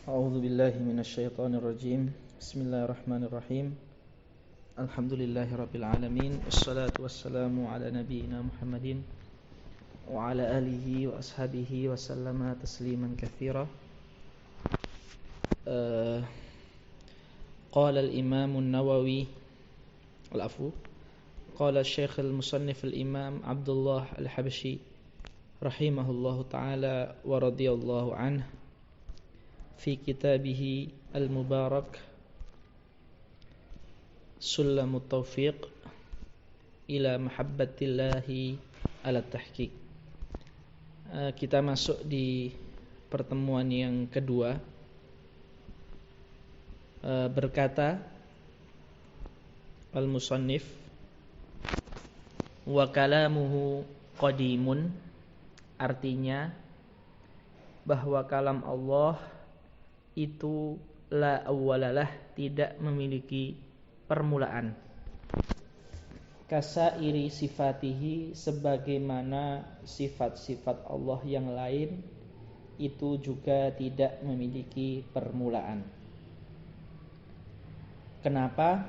A'udzu billahi minasyaitonir rajim. Bismillahirrahmanirrahim. Alhamdulillahirabbil alamin. Wassalatu wassalamu ala nabiyyina Muhammadin wa ala alihi wa ashabihi wa sallama tasliman katsira. Qala al-Imam an-Nawawi qala Syekh al-Musannif al-Imam Abdullah al-Habashi rahimahullahu ta'ala wa radhiyallahu anhu fi kitabihi al-mubarak Sulamut Taufiq ila mahabbatillahi ala tahqiq. Kita masuk di pertemuan yang kedua. Berkata al-musannif wa kalamuhu qadimun, artinya bahwa kalam Allah itu la awwalalah, tidak memiliki permulaan. Kasairi sifatihi, sebagaimana sifat-sifat Allah yang lain itu juga tidak memiliki permulaan. Kenapa?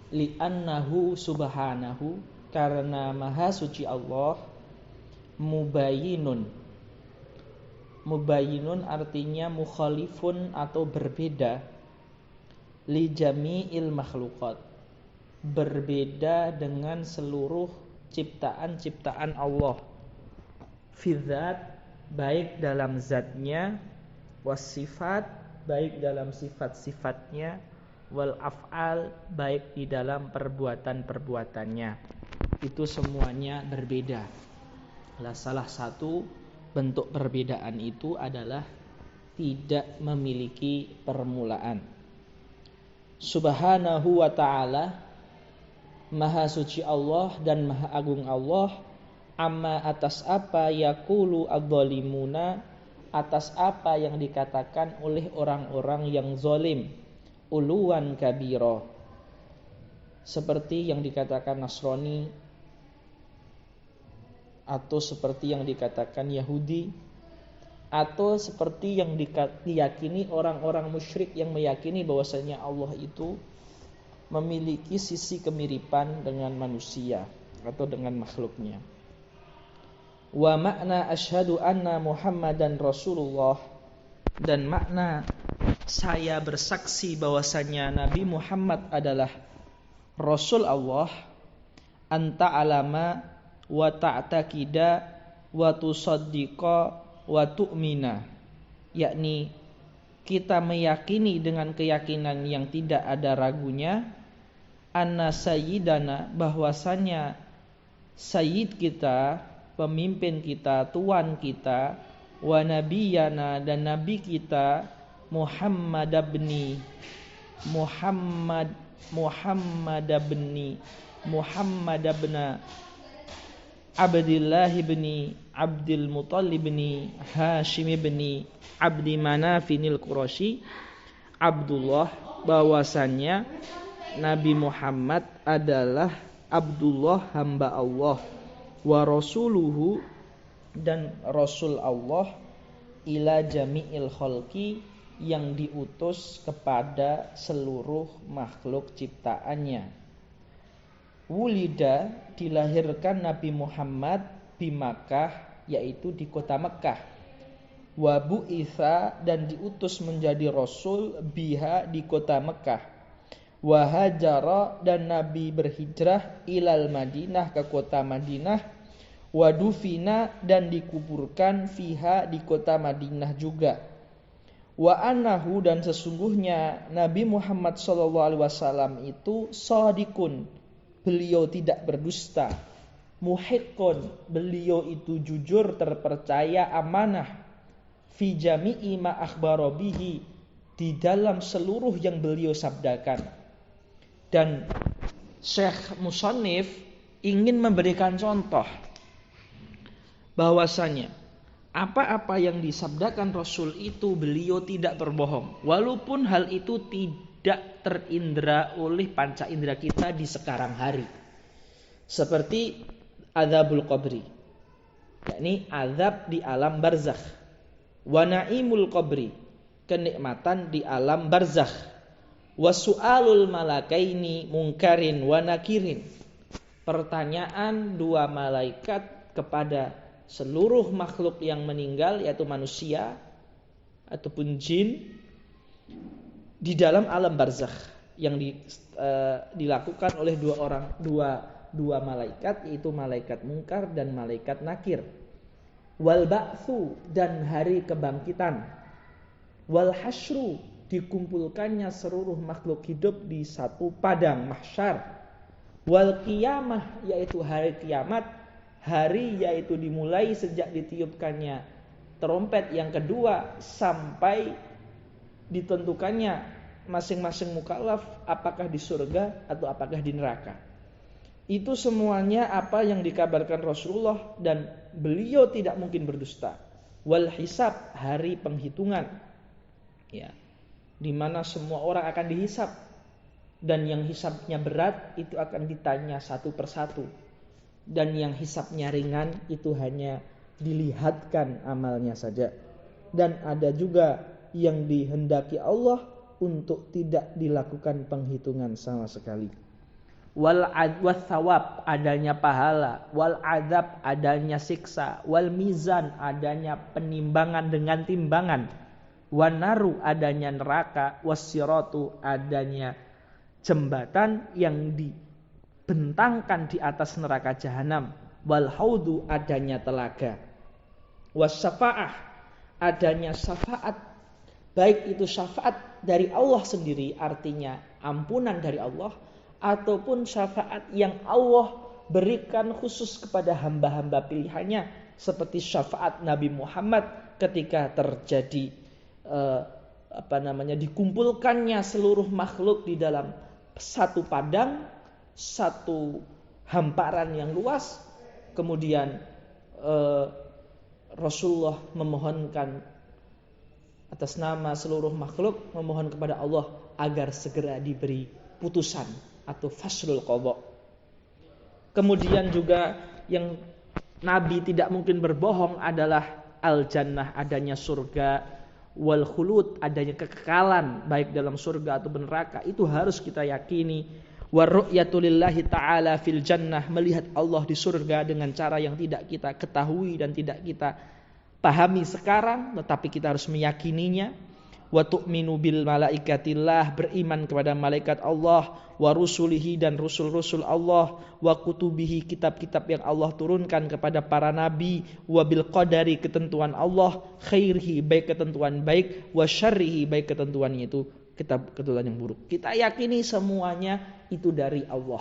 Li'annahu subhanahu, karena maha suci Allah, mubayyinun. Mubayyinun artinya mukhalifun atau berbeda, li jami'il makhluqat, berbeda dengan seluruh ciptaan-ciptaan Allah. Fi dzat, baik dalam zatnya, was sifat, baik dalam sifat-sifatnya, wal af'al, baik di dalam perbuatan-perbuatannya. Itu semuanya berbeda. Salah satu bentuk perbedaan itu adalah tidak memiliki permulaan. Subhanahu wa ta'ala, maha suci Allah dan maha agung Allah, amma, atas apa yaqulu adzalimuna, atas apa yang dikatakan oleh orang-orang yang zalim, uluwan kabira, seperti yang dikatakan Nasrani, atau seperti yang dikatakan Yahudi, atau seperti yang diyakini orang-orang musyrik yang meyakini bahwasanya Allah itu memiliki sisi kemiripan dengan manusia atau dengan makhluknya. Wa makna asyhadu anna Muhammadan Rasulullah, dan makna saya bersaksi bahwasanya Nabi Muhammad adalah Rasul Allah, anta alama wa ta'taqida wa tusaddiqa wa tu'mina, yakni kita meyakini dengan keyakinan yang tidak ada ragunya, anna sayyidana, bahwasanya sayyid kita, pemimpin kita, tuan kita, wa nabiyana, dan nabi kita, Muhammad ibni Abdillah ibni Abdul Muttalib ibni Hashim ibni Abdi Manafinil Quraisy, Abdullah, bahwasannya Nabi Muhammad adalah Abdullah, hamba Allah, wa rasuluhu, dan Rasul Allah, ila jami'il khalqi, yang diutus kepada seluruh makhluk ciptaannya. Wulida, dilahirkan Nabi Muhammad di Makkah, yaitu di kota Makkah. Wa bu'itsa, dan diutus menjadi Rasul biha, di kota Makkah. Wa hajara, dan Nabi berhijrah ilal Madinah, ke kota Madinah. Wa dufina, dan dikuburkan fiha, di kota Madinah juga. Wa annahu, dan sesungguhnya Nabi Muhammad SAW itu shadiqun, beliau tidak berdusta, muhiqqun, beliau itu jujur, terpercaya, amanah, fi jami'i ma akhbara bihi, di dalam seluruh yang beliau sabdakan. Dan Syekh Musannif ingin memberikan contoh bahwasanya apa-apa yang disabdakan Rasul itu beliau tidak berbohong, walaupun hal itu tidak terindra oleh panca indera kita di sekarang hari, seperti adzabul qabri, yakni azab di alam barzakh, wa naimul qabri, kenikmatan di alam barzakh. Wasu'alul malakaini mungkarin wa nakirin. Pertanyaan dua malaikat kepada seluruh makhluk yang meninggal, yaitu manusia ataupun jin, di dalam alam barzakh yang dilakukan oleh dua malaikat, yaitu malaikat mungkar dan malaikat nakir. Wal ba'tsu, dan hari kebangkitan. Wal hasyru, dikumpulkannya seluruh makhluk hidup di satu padang mahsyar. Wal qiyamah, yaitu hari kiamat, hari yaitu dimulai sejak ditiupkannya trompet yang kedua sampai ditentukannya masing-masing mukallaf apakah di surga atau apakah di neraka. Itu semuanya apa yang dikabarkan Rasulullah, dan beliau tidak mungkin berdusta. Wal hisab, hari penghitungan, ya, di mana semua orang akan dihisab, dan yang hisabnya berat itu akan ditanya satu persatu, dan yang hisabnya ringan itu hanya dilihatkan amalnya saja. Dan ada juga yang dihendaki Allah untuk tidak dilakukan penghitungan sama sekali. Wal thawab, adanya pahala. Wal adab, adanya siksa. Wal mizan, adanya penimbangan dengan timbangan. Wan naru, adanya neraka. Wassiratu, adanya jembatan yang dibentangkan di atas neraka jahanam. Wal haudu, adanya telaga. Wasyafa'ah, adanya syafaat, baik itu syafaat dari Allah sendiri, artinya ampunan dari Allah, ataupun syafaat yang Allah berikan khusus kepada hamba-hamba pilihannya, seperti syafaat Nabi Muhammad ketika terjadi dikumpulkannya seluruh makhluk di dalam satu padang, satu hamparan yang luas. Kemudian Rasulullah memohonkan atas nama seluruh makhluk, memohon kepada Allah agar segera diberi putusan atau faslul qadha. Kemudian juga yang Nabi tidak mungkin berbohong adalah al-jannah, adanya surga, wal khulud, adanya kekekalan baik dalam surga atau neraka. Itu harus kita yakini. Wa ru'yatu lillahi ta'ala fil jannah, melihat Allah di surga dengan cara yang tidak kita ketahui dan tidak kita pahami sekarang, tetapi kita harus meyakininya. Wa tu'minu bil malaikatillah, beriman kepada malaikat Allah, wa rusulihi, dan rusul-rusul Allah, wa kutubihi, kitab-kitab yang Allah turunkan kepada para nabi, wa bil qadari, ketentuan Allah, khairihi, baik ketentuan baik, wa syarrihi, baik ketentuannya itu ketentuan yang buruk. Kita yakini semuanya itu dari Allah.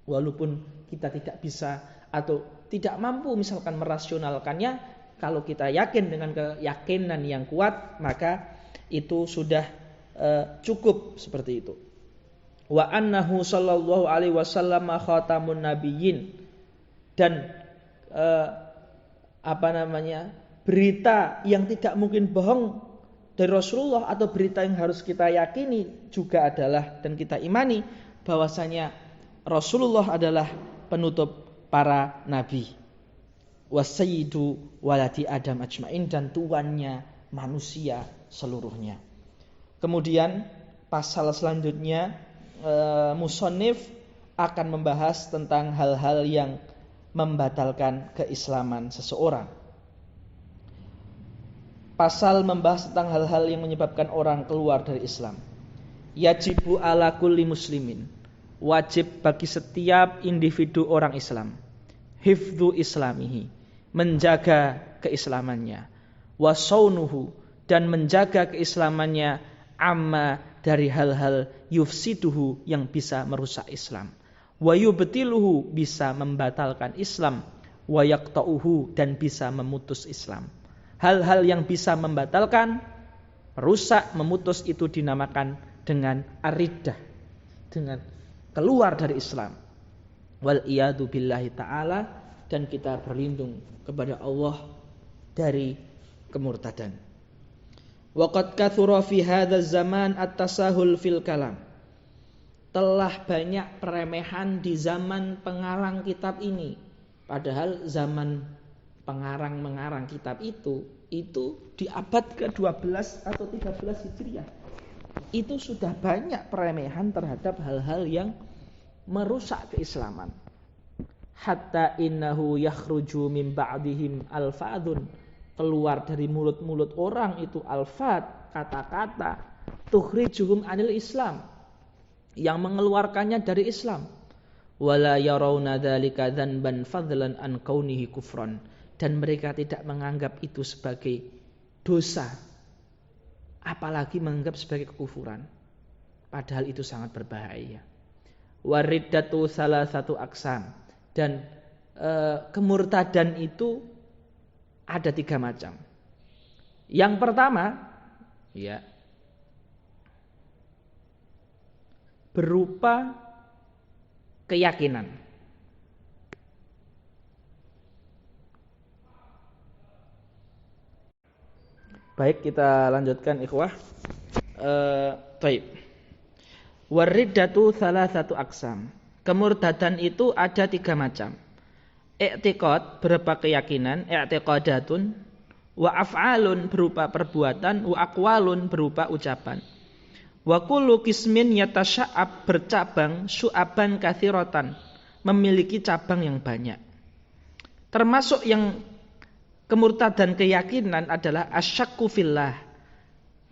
Walaupun kita tidak bisa atau tidak mampu misalkan merasionalkannya, kalau kita yakin dengan keyakinan yang kuat, maka itu sudah cukup seperti itu. Wa annahu sallallahu alaihi wasallam khatamun nabiyyin, dan berita yang tidak mungkin bohong dari Rasulullah, atau berita yang harus kita yakini juga adalah dan kita imani bahwasanya Rasulullah adalah penutup para nabi, wasayyidu waladi Adam ajmain, dan tuannya manusia seluruhnya. Kemudian pasal selanjutnya musannif akan membahas tentang hal-hal yang membatalkan keislaman seseorang. Pasal membahas tentang hal-hal yang menyebabkan orang keluar dari Islam. Yajibu ala kulli muslimin, wajib bagi setiap individu orang Islam, hifdzu islamihi, menjaga keislamannya, wasaunuhu, dan menjaga keislamannya, amma, dari hal-hal yufsiduhu, yang bisa merusak Islam, wa yubtiluhu, bisa membatalkan Islam, wa yaqta'uhu, dan bisa memutus Islam. Hal-hal yang bisa membatalkan, merusak, memutus, itu dinamakan dengan ar-riddah, dengan keluar dari Islam. Wal iyadu billahi ta'ala, dan kita berlindung kepada Allah dari kemurtadan. Waqad kathura fi hadzal zaman at-tasahul fil kalam. Telah banyak peremehan di zaman pengarang kitab ini, padahal zaman pengarang-mengarang kitab itu di abad ke-12 atau 13 Hijriah. Itu sudah banyak peremehan terhadap hal-hal yang merusak keislaman. Hatta innahu yakhruju min ba'dihim alfadun, keluar dari mulut-mulut orang itu alfad, kata-kata tukhrijuhum anil Islam, yang mengeluarkannya dari Islam. Wala yarawna dzalika dzanban fadlan an kaunihi kufran, dan mereka tidak menganggap itu sebagai dosa, apalagi menganggap sebagai kekufuran, padahal itu sangat berbahaya. Wariddatu salah satu aksam, dan kemurtadan itu ada 3 macam. Yang pertama, ya, berupa keyakinan. Baik, kita lanjutkan ikhwah. Baik. Wariddatu salah satu aksam. Kemurtadan itu ada 3 macam. I'tiqad berupa keyakinan, i'tiqadatun, wa af'alun berupa perbuatan, wa aqwalun berupa ucapan. Wa kullu qismin yatasya'ab bercabang, syu'aban katsiratan, memiliki cabang yang banyak. Termasuk yang kemurtadan keyakinan adalah asyakku fillah,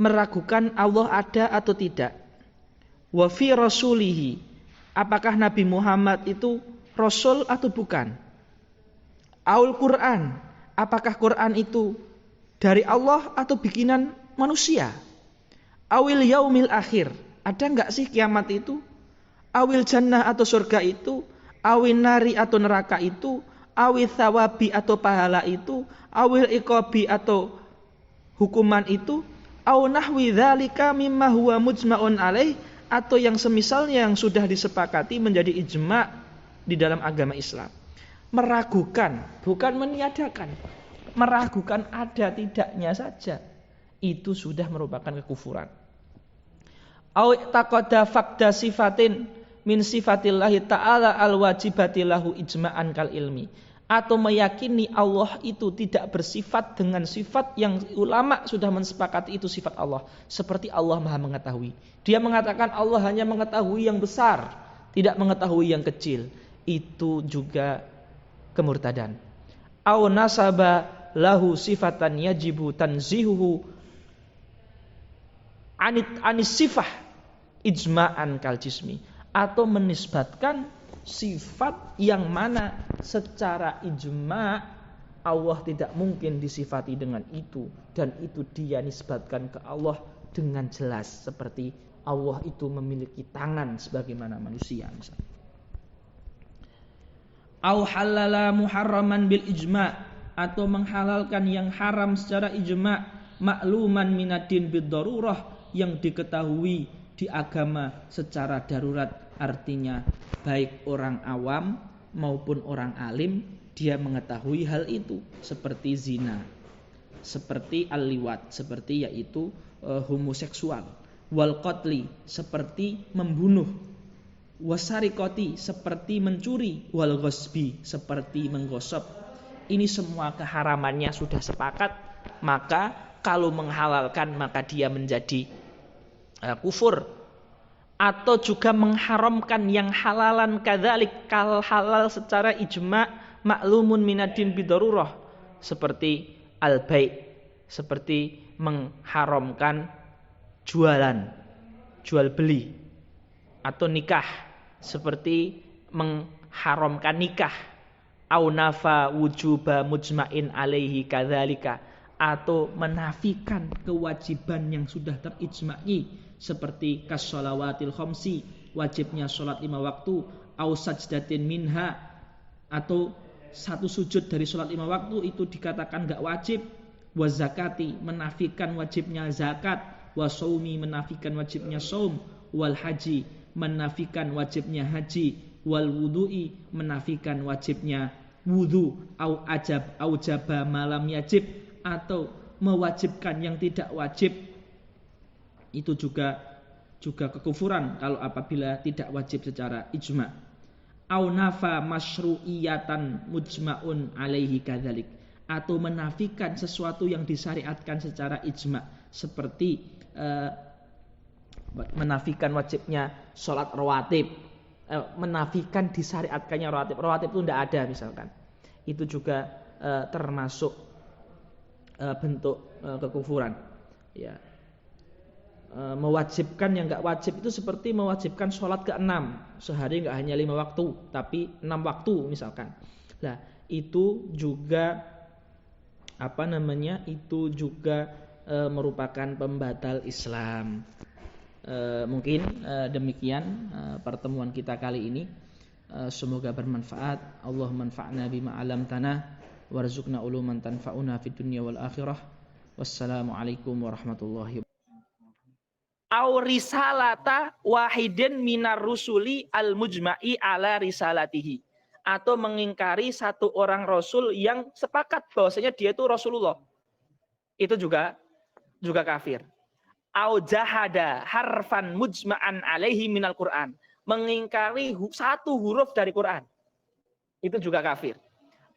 meragukan Allah ada atau tidak. Wa fi rasulihi, apakah Nabi Muhammad itu rasul atau bukan. Aul Quran, apakah Quran itu dari Allah atau bikinan manusia. Awil yaumil akhir, ada enggak sih kiamat itu. Awil jannah atau surga itu. Awil nari atau neraka itu. Awil thawabi atau pahala itu. Awil iqabi atau hukuman itu. Aw nahwi dzalika mimma huwa mujma'un alaih, atau yang semisalnya yang sudah disepakati menjadi ijma' di dalam agama Islam. Meragukan, bukan meniadakan. Meragukan ada tidaknya saja, itu sudah merupakan kekufuran. Au taqada faqda sifatin min sifatillahi ta'ala alwajibati lahu ijma'an kal ilmi, atau meyakini Allah itu tidak bersifat dengan sifat yang ulama sudah mensepakati itu sifat Allah, seperti Allah Maha mengetahui. Dia mengatakan Allah hanya mengetahui yang besar, tidak mengetahui yang kecil. Itu juga kemurtadan. Au nasaba lahu sifatan yajibu tanzihuhu anis sifah ijma'an kal jismi, atau menisbatkan sifat yang mana secara ijma' Allah tidak mungkin disifati dengan itu, dan itu dia nisbatkan ke Allah dengan jelas, seperti Allah itu memiliki tangan sebagaimana manusia misalnya. Au halala muharraman bil ijma', atau menghalalkan yang haram secara ijma', makluman minadin bid darurah, yang diketahui di agama secara darurat, artinya baik orang awam maupun orang alim dia mengetahui hal itu, seperti zina, seperti al-liwat, seperti yaitu homoseksual, wal qatli, seperti membunuh, wasarikoti, seperti mencuri, wal ghasbi, seperti menggosok. Ini semua keharamannya sudah sepakat, maka kalau menghalalkan maka dia menjadi kufur. Atau juga mengharamkan yang halalan kadzalik, kal halal secara ijma' maklumun minadin bidarurah, seperti al-bai', seperti mengharamkan jual beli, atau nikah, seperti mengharamkan nikah. Au nafa wujuba mujma'in alaihi kadzalika, atau menafikan kewajiban yang sudah terijma'i, seperti kasolawatil khamsi, wajibnya sholat 5 waktu, au sajdatin minha, atau satu sujud dari sholat 5 waktu itu dikatakan gak wajib, wa zakati, menafikan wajibnya zakat, wa saumi, menafikan wajibnya saum, wal haji, menafikan wajibnya haji, wal wudu'i, menafikan wajibnya wudu, au jaba malam yajib, atau mewajibkan yang tidak wajib. Itu juga kekufuran kalau apabila tidak wajib secara ijma'. Au nafa masyru'iyatan mujma'un alaihi kadzalik, atau menafikan sesuatu yang disyariatkan secara ijma, seperti menafikan wajibnya sholat rawatib, menafikan disyariatkannya rawatib. Rawatib itu tidak ada misalkan. Itu juga termasuk bentuk kekufuran. Ya. Mewajibkan yang nggak wajib itu seperti mewajibkan sholat ke-6 sehari, nggak hanya 5 waktu tapi 6 waktu misalkan. Nah itu juga itu juga merupakan pembatal Islam. Mungkin demikian pertemuan kita kali ini. Semoga bermanfaat. Allahumma anfa'na bima 'allamtana warzuqna uluman tanfa'una fid dunya wal akhirah. Wassalamualaikum warahmatullahi wabarakatuh. Au risalata wahidin minar rusuli al mujma'i ala risalatihi, atau mengingkari satu orang rasul yang sepakat bahwasanya dia itu Rasulullah, itu juga kafir. Au jahada harfan mujma'an alaihi minal Qur'an, mengingkari satu huruf dari Quran, itu juga kafir.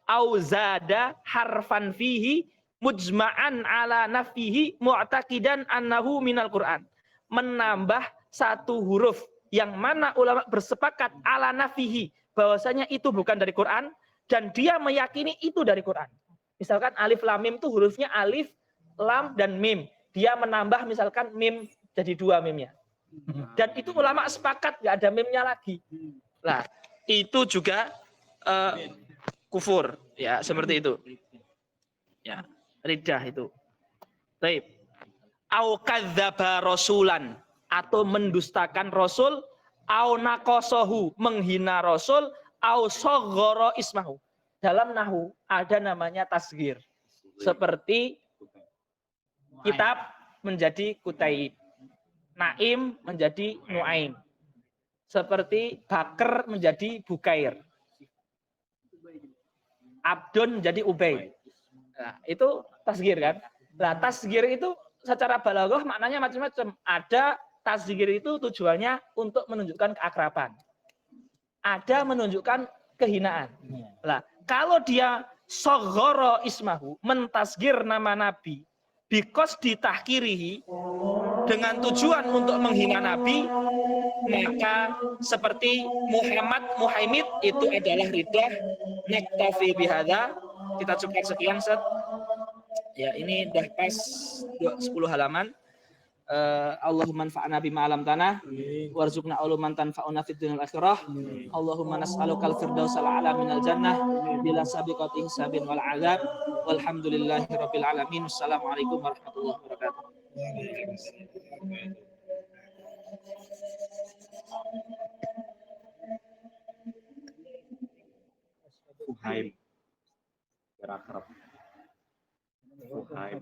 Au zada harfan fihi mujma'an ala nafihi mu'taqidan annahu minal Qur'an, menambah satu huruf yang mana ulama bersepakat ala nafihi bahwasanya itu bukan dari Quran dan dia meyakini itu dari Quran. Misalkan alif lam mim itu hurufnya alif, lam dan mim. Dia menambah misalkan mim jadi 2 mimnya. Dan itu ulama sepakat nggak ada mimnya lagi. Nah, itu juga kufur ya, seperti itu. Ya, riddah itu. Baik. Au kadzdzaba rasulan, atau mendustakan rasul, au naqasahu, menghina rasul, au saghara ismahu. Dalam nahwu ada namanya tasghir. Seperti kitab menjadi Kutaib, Naim menjadi Nuaim. Seperti Bakr menjadi Bukair, Abdun menjadi Ubay. Nah, itu tasghir kan? Nah, tasghir itu secara balaghah maknanya macam-macam. Ada tasghir itu tujuannya untuk menunjukkan keakraban. Ada menunjukkan kehinaan. Nah, kalau dia saghara ismahu, mentasghir nama Nabi, bikos ditahkirihi, dengan tujuan untuk menghina Nabi, maka seperti Muhammad Muhammad itu adalah riddah. Naktafi bihadza, kita cukup sekian set. Ya, ini dah pas 10 halaman. Allahumma anfa'na bima 'allamtana warzuqna uluman tanfa'una fid dunya wal akhirah. Allahumma nas'alukal firdausal a'la minal jannah bila sabiqati hisabin wal 'adzab. Walhamdulillahirabbil alamin. Assalamualaikum warahmatullahi wabarakatuh. Fuhaim. Kira-kira. Fuhaim.